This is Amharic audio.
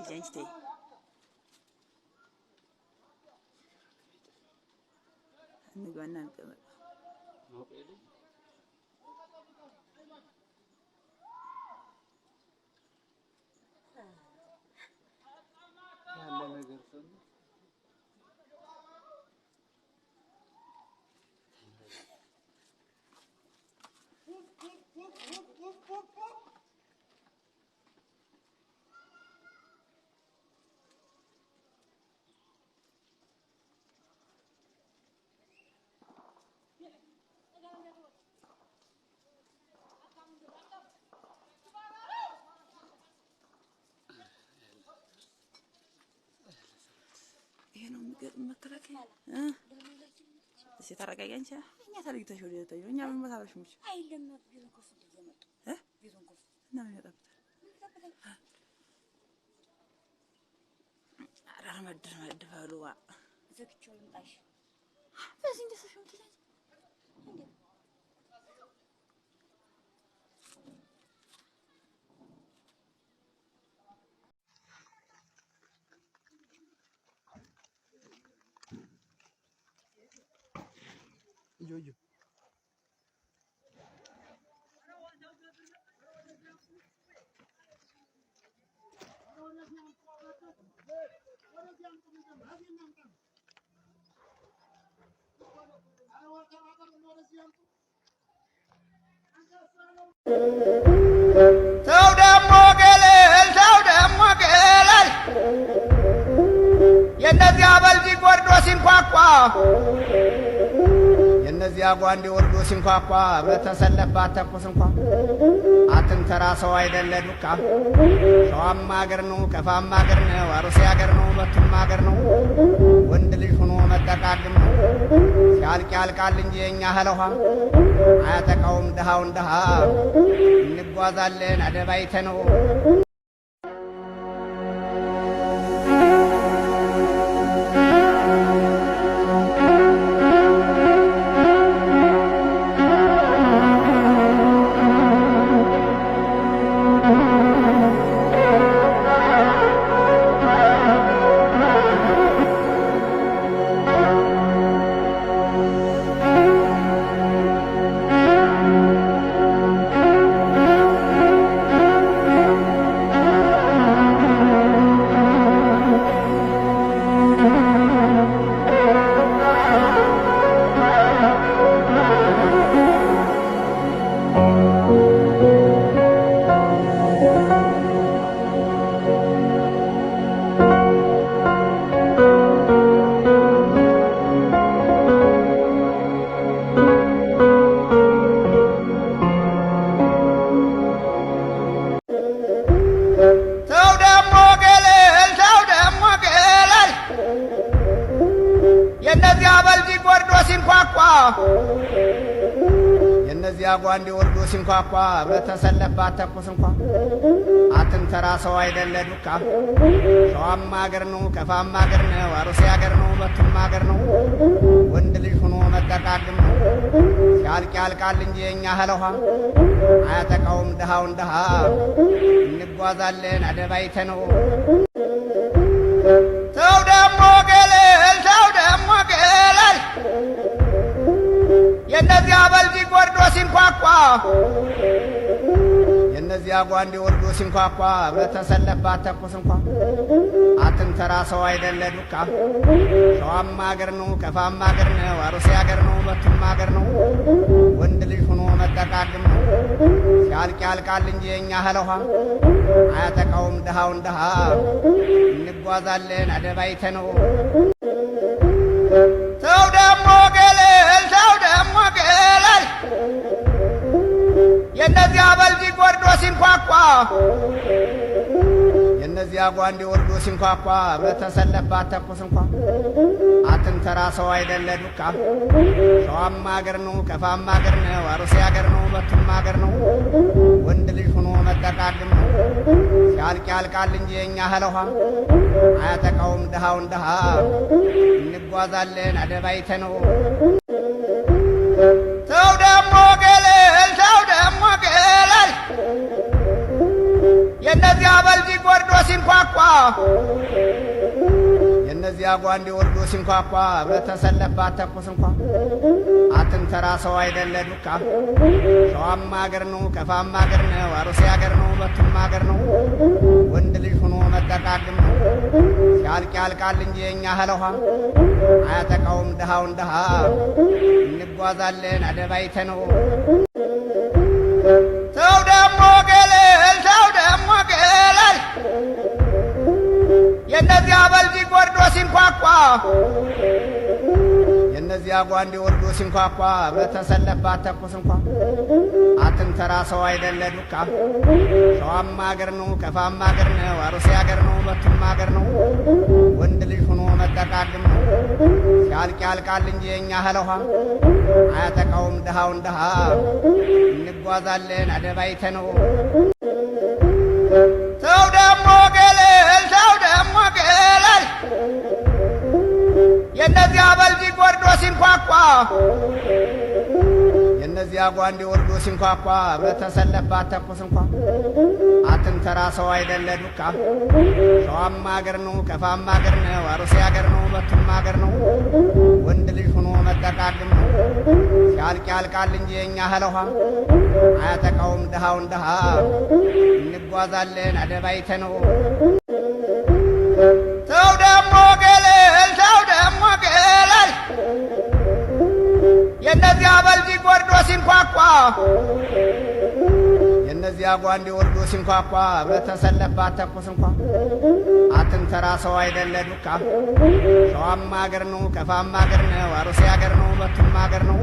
Gente. Niguana nggak. ይሄ ነው መከላከያ ሲታረጋጋ እንቻ እኛ ታሪክታሽ ወደ ታዩ እኛ ምን መታረሽ ሙች አይደለም ቢሮን ኮፍ ይዘመጡ ቢሮን ኮፍ እና ምን ያጣብታ አራር መድፋሉዋ ዘክቸው ይምጣሽ በዚህ እንደሰሽው ትላል እንዴ Yo. ሰው ደሞ ገለል የነዚያ በልጂ ጎርዶ ሲንኳኳ የነዚያ ጓንዴ ወርዶ ሲንኳኳ በተሰለባት ተኩስ እንኳ አትንተራ ሰው አይደለ ዱካ ሸዋም አገር ነው ከፋም አገር ነው አሩሲ አገር ነው መቱም አገር ነው ወንድ ልጅ ሆኖ መጠቃቅም ነው ሲያልቅ ያልቃል እንጂ የኛ ህለውሃ አያጠቃውም ድሃውን ድሃ እንጓዛለን አደባይተ ነው የነዚያ ጓንዴ ወርዶ ሲንኳኳ በተሰለባት ተኩስ እንኳ አትንተራ ሰው አይደለ ዱካ ሸዋም አገር ነው ከፋም አገር ነው አሩሲ አገር ነው መቱም አገር ነው ወንድ ልጅ ሆኖ መጠቃቅም ነው ሲያልቅ ያልቃል እንጂ የኛ ህለውሃ አያጠቃውም ድሃውን ድሃ እንጓዛለን አደባይተ ነው ሰው ደሞ ገለል የነዚያ በልጂ ጎርዶ ሲንኳኳ የነዚያ ጓንዴ ወርዶ ሲንኳኳ በተሰለባት ተኩስ እንኳ አትንተራ ሰው አይደለ ዱካ ሸዋም አገር ነው ከፋም አገር ነው አሩሲ አገር ነው መቱም አገር ነው ወንድ ልጅ ሆኖ መጠቃቅም ነው ሲያልቅ ያልቃል እንጂ የኛ ህለውሃ አያጠቃውም ድሃውን ድሃ እንጓዛለን አደባይተ ነው ሰው ደሞ ገለል የነዚያ በልጂ ጎርዶ ሲንኳኳ የነዚያ ጓንዴ ወርዶ ሲንኳኳ በተሰለባት ተኩስ እንኳ አትንተራ ሰው አይደለ ዱካ ሸዋም አገር ነው ከፋም አገር ነው አሩሲ አገር ነው መቱም አገር ነው ወንድ ልጅ ሆኖ መጠቃቅም ነው ሲያልቅ ያልቃል እንጂ የኛ ህለውሃ አያጠቃውም ድሃውን ድሃ እንጓዛለን አደባይተ ነው ሰው ደሞ ገለል የነዚያ በልጂ ጎርዶ ሲንኳኳ የነዚያ ጓንዴ ወርዶ ሲንኳኳ በተሰለባት ተኩስ እንኳ አትንተራ ሰው አይደለ ዱካ ሸዋም አገር ነው ከፋም አገር ነው አሩሴ አገር ነው በቱም አገር ነው ወንድ ልጅ ሆኖ መጠቃቅም ነው ሲያልቅ ያልቃል እንጂ የኛ ህለውሃ አያጠቃውም ድሃውን ድሃ እንጓዛለን አደባይተ ነው ሰው ደሞ ገለል የነዚያ በልጂ ወርዶ ሲንኳኳ የነዚያ ጓንዴ ወርዶ ሲንኳኳ በተሰለባት ተኩስ እንኳ አትንተራ ሰው አይደለ ዱካ ሸዋም አገር ነው ከፋም አገር ነው አሩሴ አገር ነው በቱም አገር ነው ወንድ ልጅ ሆኖ መጠቃቅም ነው ሲያልቅ ያልቃል እንጂ የኛ ህለውሃ አያጠቃውም ድሃውን ድሃ እንጓዛለን አደባይተ ነው ሰው ደሞ ገለል የነዚያ በልጂ ወርዶ ሲንኳኳ የነዚያ ጓንዴ ወርዶ ሲንኳኳ በተሰለባት ተኩስ እንኳ አትንተራ ሰው አይደለ ዱካ ሸዋም አገር ነው ከፋም አገር ነው አሩሴ አገር ነው በቱም አገር ነው ወንድ ልጅ ሆኖ መጠቃቅም ነው ሲያልቅ ያልቃል እንጂ የኛ ህለውሃ አያጠቃውም ድሃውን ድሃ እንጓዛለን አደባይተ ነው ሰው ደሞ ገለል የነዚያ በልጂ ወርዶ ሲንኳኳ የነዚያ ጓንዴ ወርዶ ሲንኳኳ በተሰለባት ተኩስ እንኳ አትንተራ ሰው አይደለ ዱካ ሸዋም አገር ነው ከፋም አገር ነው አሩሴ አገር ነው በቱም አገር ነው